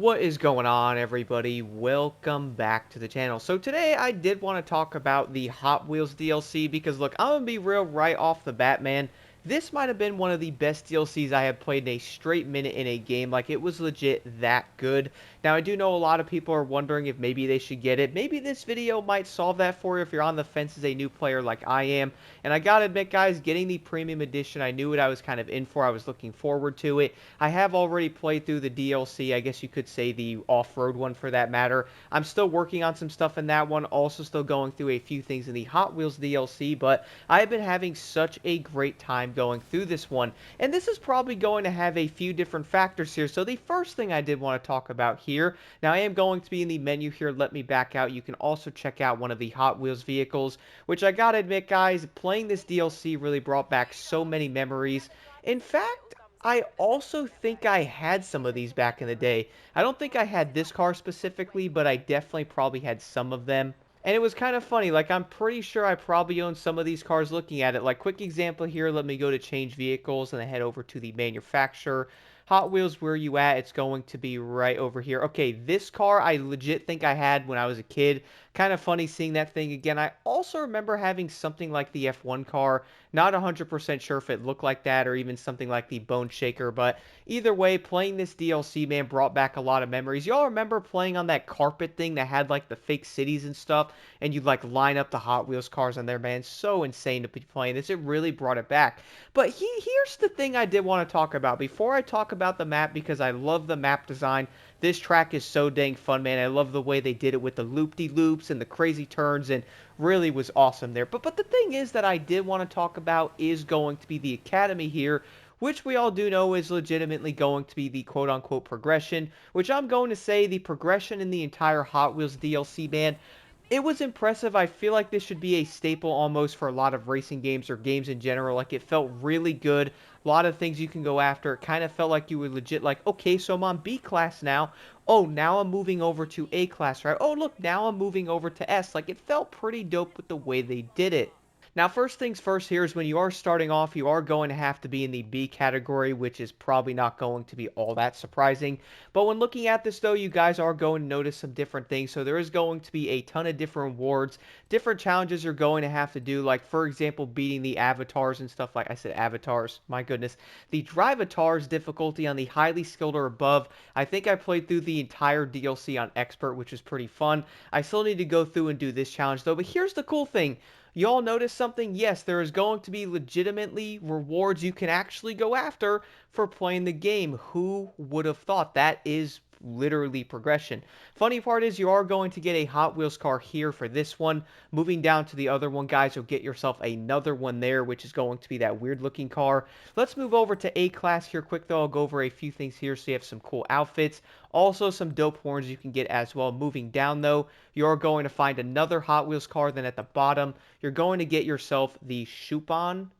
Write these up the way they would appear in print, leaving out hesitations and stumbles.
What is going on, everybody? Welcome back to the channel. So today I did want to talk about the Hot Wheels DLC because look, I'm going to be real right off the bat, man. This might have been one of the best DLCs I have played in a straight minute in a game. Like, it was legit that good. Now, I do know a lot of people are wondering if maybe they should get it. Maybe this video might solve that for you if you're on the fence as a new player like I am. And I gotta admit, guys, getting the Premium Edition, I knew what I was kind of in for. I was looking forward to it. I have already played through the DLC, I guess you could say the off-road one for that matter. I'm still working on some stuff in that one, also still going through a few things in the Hot Wheels DLC, but I have been having such a great time going through this one. And this is probably going to have a few different factors here. So the first thing I did want to talk about here, now I am going to be in the menu here, let me back out. You can also check out one of the Hot Wheels vehicles, which I gotta admit, guys, playing this DLC really brought back so many memories. In fact, I also think I had some of these back in the day. I don't think I had this car specifically, but I definitely probably had some of them. And it was kind of funny, like I'm pretty sure I probably own some of these cars looking at it. Like, quick example here, let me go to change vehicles and then head over to the manufacturer. Hot Wheels, where you at? It's going to be right over here. Okay, this car I legit think I had when I was a kid. Kind of funny seeing that thing again. I also remember having something like the F1 car. Not 100% sure if it looked like that or even something like the Bone Shaker, but either way, playing this DLC, man, brought back a lot of memories. Y'all remember playing on that carpet thing that had like the fake cities and stuff, and you'd like line up the Hot Wheels cars on there, man? So insane to be playing this. It really brought it back. But here's the thing I did want to talk about. Before I talk about the map, because I love the map design, this track is so dang fun, man. I love the way they did it with the loop-de-loops and the crazy turns, and really was awesome there. But the thing is that I did want to talk about is going to be the Academy here, which we all do know is legitimately going to be the quote-unquote progression, which I'm going to say the progression in the entire Hot Wheels DLC, man. It was impressive. I feel like this should be a staple almost for a lot of racing games or games in general. Like, it felt really good. A lot of things you can go after. It kind of felt like you were legit like, okay, so I'm on B class now. Oh, now I'm moving over to A class, right? Oh, look, now I'm moving over to S. Like, it felt pretty dope with the way they did it. Now, first things first here is when you are starting off, you are going to have to be in the B category, which is probably not going to be all that surprising. But when looking at this, though, you guys are going to notice some different things. So there is going to be a ton of different awards, different challenges you're going to have to do. Like, for example, beating the avatars and stuff. Like I said, avatars, my goodness. The drive-avatars difficulty on the highly skilled or above. I think I played through the entire DLC on expert, which is pretty fun. I still need to go through and do this challenge, though. But here's the cool thing. Y'all notice something? Yes, there is going to be legitimately rewards you can actually go after for playing the game. Who would have thought? That is literally progression. Funny part is you are going to get a Hot Wheels car here for this one. Moving down to the other one, guys, you'll get yourself another one there, which is going to be that weird looking car. Let's move over to A class here quick, though. I'll go over a few things here so you have some cool outfits. Also, some dope horns you can get as well. Moving down, though, you're going to find another Hot Wheels car. Then at the bottom, you're going to get yourself the Schuppen,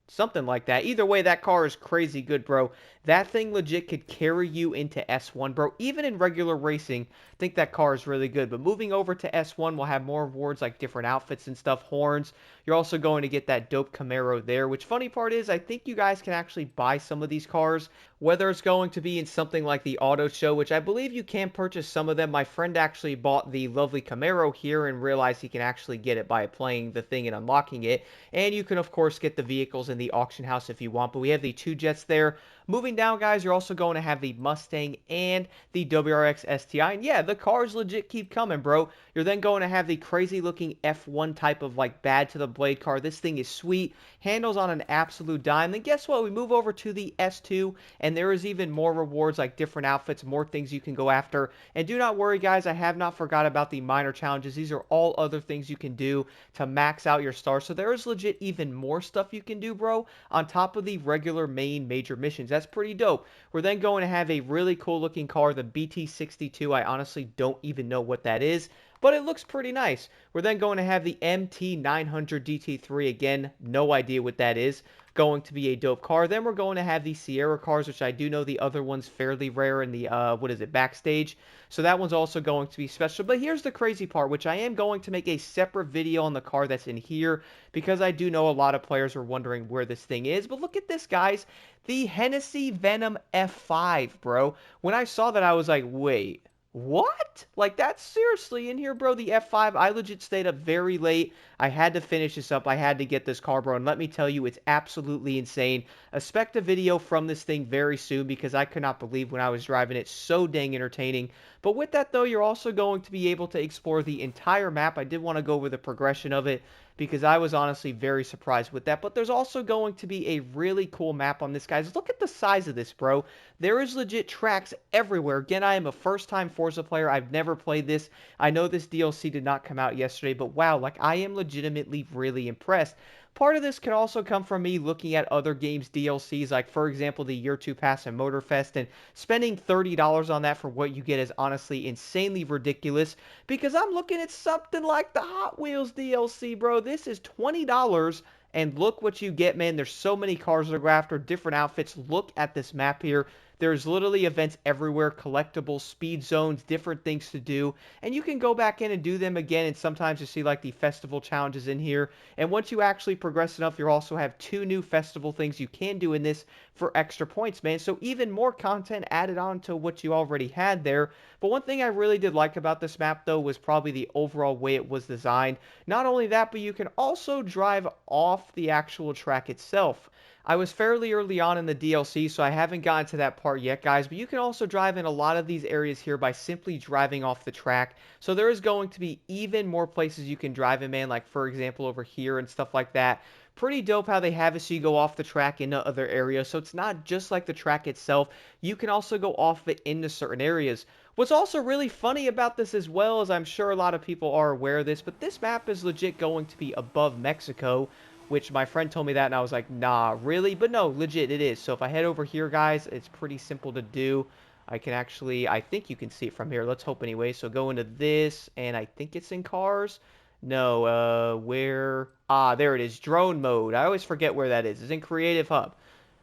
something like that. Either way, that car is crazy good, bro. That thing legit could carry you into S1, bro. Even in regular racing, I think that car is really good. But moving over to S1, we'll have more rewards like different outfits and stuff, horns. You're also going to get that dope Camaro there, which funny part is I think you guys can actually buy some of these cars, whether it's going to be in something like the auto show, which I believe you can purchase some of them. My friend actually bought the lovely Camaro here and realized he can actually get it by playing the thing and unlocking it. And you can, of course, get the vehicles in the auction house if you want, but we have the two jets there. Moving down, guys, you're also going to have the Mustang and the WRX STI. And yeah, the cars legit keep coming, bro. You're then going to have the crazy looking F1 type of like bad to the blade car. This thing is sweet. Handles on an absolute dime. Then guess what? We move over to the S2 and there is even more rewards like different outfits, more things you can go after. And do not worry, guys, I have not forgot about the minor challenges. These are all other things you can do to max out your stars. So there is legit even more stuff you can do, bro, on top of the regular main major missions. That's pretty dope. We're then going to have a really cool looking car, the BT62. I honestly don't even know what that is, but it looks pretty nice. We're then going to have the MT900 DT3. Again, no idea what that is. Going to be a dope car. Then we're going to have the Sierra cars, which I do know the other one's fairly rare in the, what is it, backstage. So that one's also going to be special. But here's the crazy part, which I am going to make a separate video on the car that's in here, because I do know a lot of players are wondering where this thing is. But look at this, guys. The Hennessy Venom F5, bro. When I saw that, I was like, wait. What? Like, that's seriously in here, bro. The F5, I legit stayed up very late. I had to finish this up. I had to get this car, bro. And let me tell you, it's absolutely insane. Expect a video from this thing very soon, because I could not believe when I was driving it. So dang entertaining. But with that, though, you're also going to be able to explore the entire map. I did want to go over the progression of it, because I was honestly very surprised with that. But there's also going to be a really cool map on this, guys. Look at the size of this, bro. There is legit tracks everywhere. Again, I am a first-time Forza player. I've never played this. I know this DLC did not come out yesterday, but wow, like, I am legitimately really impressed. Part of this can also come from me looking at other games' DLCs, like, for example, the Year 2 Pass and Motorfest, and spending $30 on that for what you get is honestly insanely ridiculous, because I'm looking at something like the Hot Wheels DLC, bro. This is $20, and look what you get, man. There's so many cars to go after, different outfits. Look at this map here. There's literally events everywhere, collectibles, speed zones, different things to do. And you can go back in and do them again, and sometimes you see like the festival challenges in here. And once you actually progress enough, you also have 2 new festival things you can do in this for extra points, man. So even more content added on to what you already had there. But one thing I really did like about this map, though, was probably the overall way it was designed. Not only that, but you can also drive off the actual track itself. I was fairly early on in the DLC, so I haven't gotten to that part yet, guys, but you can also drive in a lot of these areas here by simply driving off the track. So there is going to be even more places you can drive in, man, like, for example, over here and stuff like that. Pretty dope how they have it so you go off the track into other areas, so it's not just like the track itself. You can also go off it into certain areas. What's also really funny about this as well, is I'm sure a lot of people are aware of this, but this map is legit going to be above Mexico, which my friend told me that, and I was like, nah, really? But no, legit, it is. So if I head over here, guys, it's pretty simple to do. I can actually, I think you can see it from here. Let's hope anyway. So go into this, and I think it's in cars. No, where? Ah, there it is, drone mode. I always forget where that is. It's in Creative Hub.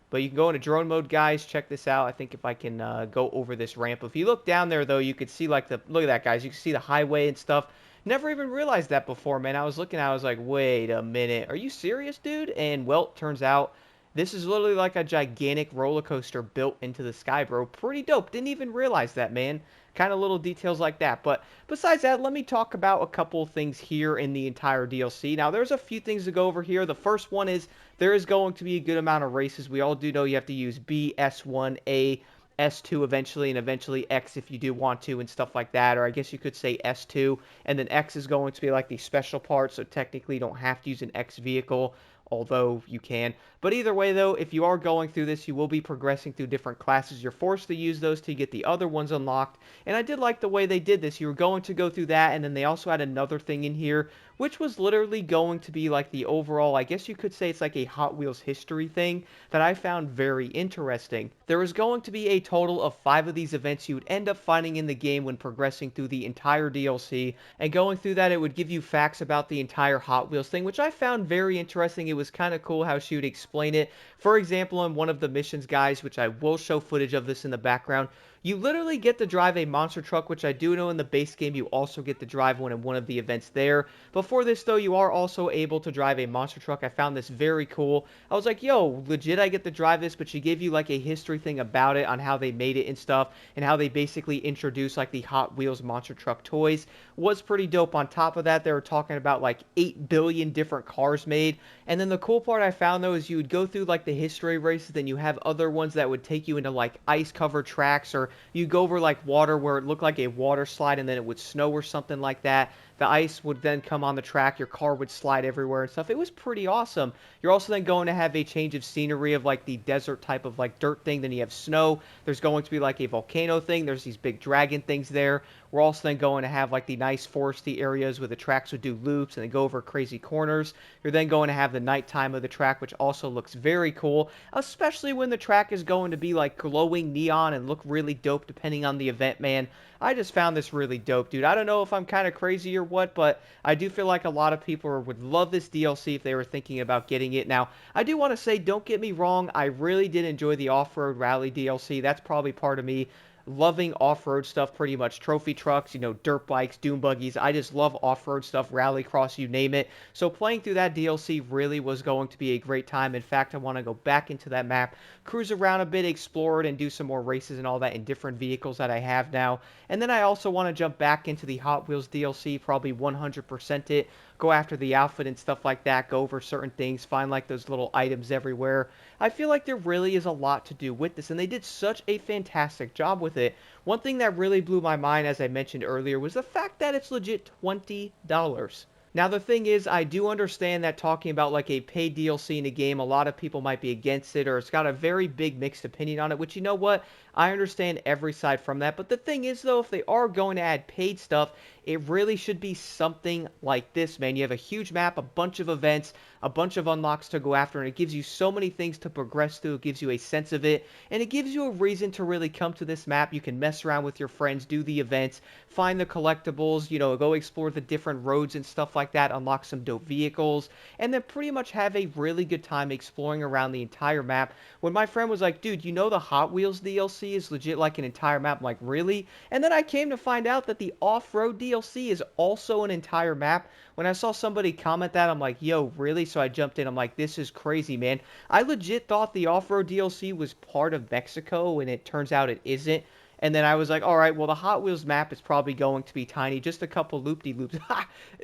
But you can go into drone mode, guys. Check this out. I think if I can go over this ramp. If you look down there, though, you could see, like, look at that, guys. You can see the highway and stuff. Never even realized that before, man. I was looking, I was like, wait a minute. Are you serious, dude? And, well, turns out this is literally like a gigantic roller coaster built into the sky, bro. Pretty dope. Didn't even realize that, man. Kind of little details like that. But besides that, let me talk about a couple of things here in the entire DLC. Now, there's a few things to go over here. The first one is there is going to be a good amount of races. We all do know you have to use B, S1, A, S2 eventually, and eventually X if you do want to, and stuff like that. Or I guess you could say S2, and then X is going to be like the special part, so technically you don't have to use an X vehicle, although you can. But either way, though, if you are going through this, you will be progressing through different classes. You're forced to use those to get the other ones unlocked. And I did like the way they did this. You were going to go through that, and then they also had another thing in here, which was literally going to be like the overall, I guess you could say it's like a Hot Wheels history thing that I found very interesting. There was going to be a total of 5 of these events you would end up finding in the game when progressing through the entire DLC. And going through that, it would give you facts about the entire Hot Wheels thing, which I found very interesting. It was kind of cool how she would explain it. For example, in one of the missions, guys, which I will show footage of this in the background, you literally get to drive a monster truck, which I do know in the base game you also get to drive one in one of the events there. Before this, though, you are also able to drive a monster truck. I found this very cool. I was like, yo, legit, I get to drive this, but she gave you like a history thing about it, on how they made it and stuff, and how they basically introduced like the Hot Wheels monster truck toys. Was pretty dope. On top of that, they were talking about like 8 billion different cars made. And then the cool part I found, though, is you would go through like the history races, then you have other ones that would take you into like ice-covered tracks, or you go over like water where it looked like a water slide and then it would snow or something like that. The ice would then come on the track, your car would slide everywhere and stuff. It was pretty awesome. You're also then going to have a change of scenery of like the desert type of like dirt thing. Then you have snow. There's going to be like a volcano thing. There's these big dragon things there. We're also then going to have like the nice foresty areas where the tracks would do loops and then go over crazy corners. You're then going to have the nighttime of the track, which also looks very cool, especially when the track is going to be like glowing neon and look really dope depending on the event, man. I just found this really dope, dude. I don't know if I'm kind of crazy or what, but I do feel like a lot of people would love this DLC if they were thinking about getting it. Now, I do want to say, don't get me wrong, I really did enjoy the Off-Road Rally DLC. That's probably part of me loving off-road stuff pretty much. Trophy trucks, dirt bikes, dune buggies. I just love off-road stuff, rallycross, you name it. So playing through that DLC really was going to be a great time. In fact, I want to go back into that map, cruise around a bit, explore it, and do some more races and all that in different vehicles that I have now. And then I also want to jump back into the Hot Wheels DLC, probably 100% it, go after the outfit and stuff like that, go over certain things, find like those little items everywhere. I feel like there really is a lot to do with this, and they did such a fantastic job with it. One thing that really blew my mind, as I mentioned earlier, was the fact that it's legit $20. Now, the thing is, I do understand that talking about like a paid DLC in a game, a lot of people might be against it, or it's got a very big mixed opinion on it, which, you know what? I understand every side from that. But the thing is, though, if they are going to add paid stuff, it really should be something like this, man. You have a huge map, a bunch of events, a bunch of unlocks to go after, and it gives you so many things to progress through. It gives you a sense of it, and it gives you a reason to really come to this map. You can mess around with your friends, do the events, find the collectibles, go explore the different roads and stuff like that, unlock some dope vehicles, and then pretty much have a really good time exploring around the entire map. When my friend was like, dude, the Hot Wheels DLC is legit like an entire map. I'm like, really? And then I came to find out that the off-road DLC is also an entire map. When I saw somebody comment that, I'm like, yo, really? So I jumped in. I'm like, this is crazy, man. I legit thought the off-road DLC was part of Mexico, and it turns out it isn't. And then I was like, all right, well, the Hot Wheels map is probably going to be tiny, just a couple loop-de-loops.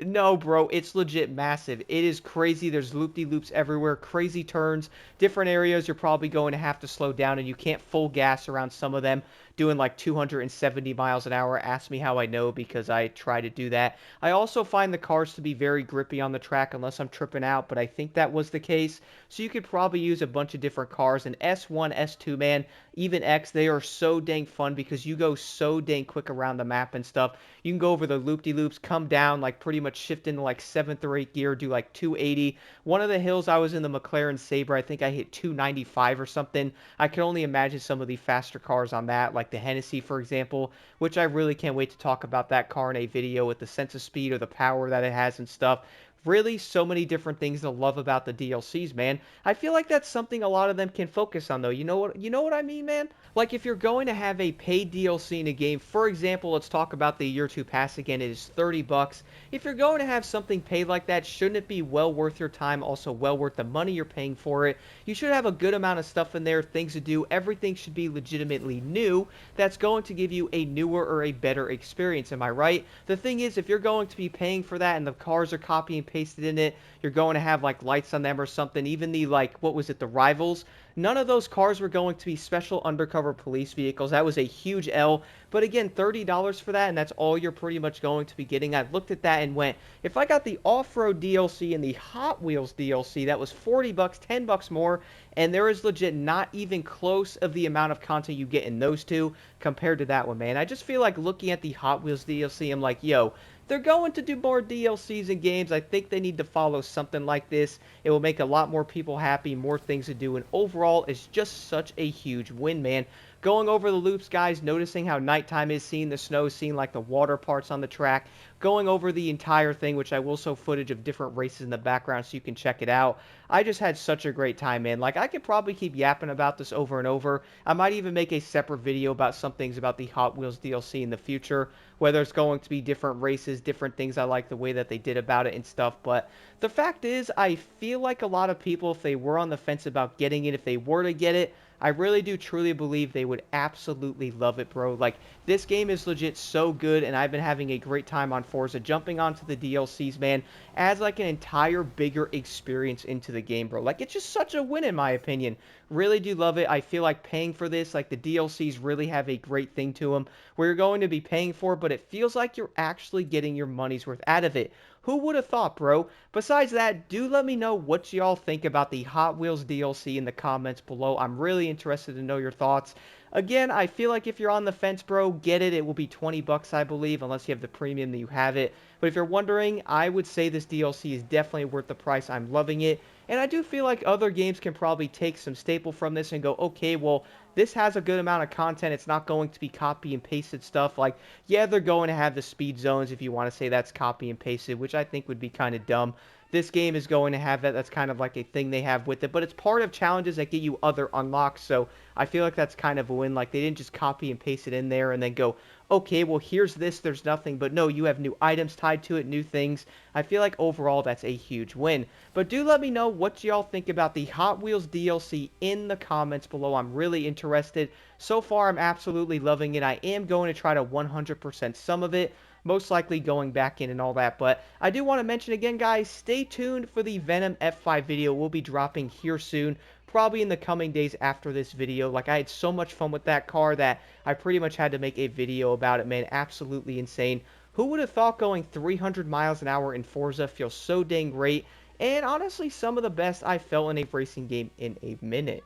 No, bro, it's legit massive. It is crazy. There's loop-de-loops everywhere, crazy turns, different areas you're probably going to have to slow down, and you can't full gas around some of them, doing like 270 miles an hour. Ask me how I know, because I try to do that. I also find the cars to be very grippy on the track unless I'm tripping out, but I think that was the case. So you could probably use a bunch of different cars, and S1, S2, man, even X, they are so dang fun because you go so dang quick around the map and stuff. You can go over the loop-de-loops, come down, like pretty much shift into like 7th or 8th gear, do like 280. One of the hills I was in the McLaren Sabre, I think I hit 295 or something. I can only imagine some of the faster cars on that, like the Hennessy, for example, which I really can't wait to talk about that car in a video with the sense of speed or the power that it has and stuff. Really, so many different things to love about the DLCs, man. I feel like that's something a lot of them can focus on, though. You know what I mean, man? Like, if you're going to have a paid DLC in a game, for example, let's talk about the Year 2 Pass again. It is 30 bucks. If you're going to have something paid like that, shouldn't it be well worth your time, also well worth the money you're paying for it? You should have a good amount of stuff in there, things to do. Everything should be legitimately new. That's going to give you a newer or a better experience, am I right? The thing is, if you're going to be paying for that and the cars are copy and pasted in it, you're going to have like lights on them or something. Even the, like, what was it, the Rivals? None of those cars were going to be special undercover police vehicles. That was a huge L. But again, $30 for that, and that's all you're pretty much going to be getting. I looked at that and went, if I got the off-road DLC and the Hot Wheels DLC, that was 40 bucks, 10 bucks more, and there is legit not even close of the amount of content you get in those two compared to that one, man. I just feel like looking at the Hot Wheels DLC, I'm like, yo, they're going to do more DLCs and games. I think they need to follow something like this. It will make a lot more people happy, more things to do, and overall, it's just such a huge win, man. Going over the loops, guys, noticing how nighttime is, seeing the snow, seeing like the water parts on the track, going over the entire thing, which I will show footage of different races in the background so you can check it out. I just had such a great time, man. Like, I could probably keep yapping about this over and over. I might even make a separate video about some things about the Hot Wheels DLC in the future, whether it's going to be different races, different things I like the way that they did about it and stuff. But the fact is, I feel like a lot of people, if they were on the fence about getting it, if they were to get it, I really do truly believe they would absolutely love it, bro. Like, this game is legit so good, and I've been having a great time on Forza. Jumping onto the DLCs, man, adds like an entire bigger experience into the game, bro. Like, it's just such a win in my opinion. Really do love it. I feel like paying for this, like the DLCs really have a great thing to them where you're going to be paying for, but it feels like you're actually getting your money's worth out of it. Who would have thought, bro? Besides that, do let me know what y'all think about the Hot Wheels DLC in the comments below. I'm really interested to know your thoughts. Again, I feel like if you're on the fence, bro, get it. It will be 20 bucks, I believe, unless you have the premium that you have it. But if you're wondering, I would say this DLC is definitely worth the price. I'm loving it. And I do feel like other games can probably take some staple from this and go, okay, well, this has a good amount of content. It's not going to be copy and pasted stuff. Like, yeah, they're going to have the speed zones if you want to say that's copy and pasted, which I think would be kind of dumb. This game is going to have that. That's kind of like a thing they have with it, but it's part of challenges that get you other unlocks. So I feel like that's kind of a win. Like they didn't just copy and paste it in there and then go, okay, well here's this. There's nothing, but no, you have new items tied to it, new things. I feel like overall that's a huge win. But do let me know what y'all think about the Hot Wheels DLC in the comments below. I'm really interested. So far, I'm absolutely loving it. I am going to try to 100% some of it, most likely going back in and all that. But I do want to mention again, guys, stay tuned for the Venom F5 video. We'll be dropping here soon, probably in the coming days after this video. Like, I had so much fun with that car that I pretty much had to make a video about it, man. Absolutely insane. Who would have thought going 300 miles an hour in Forza feels so dang great, and honestly some of the best I felt in a racing game in a minute.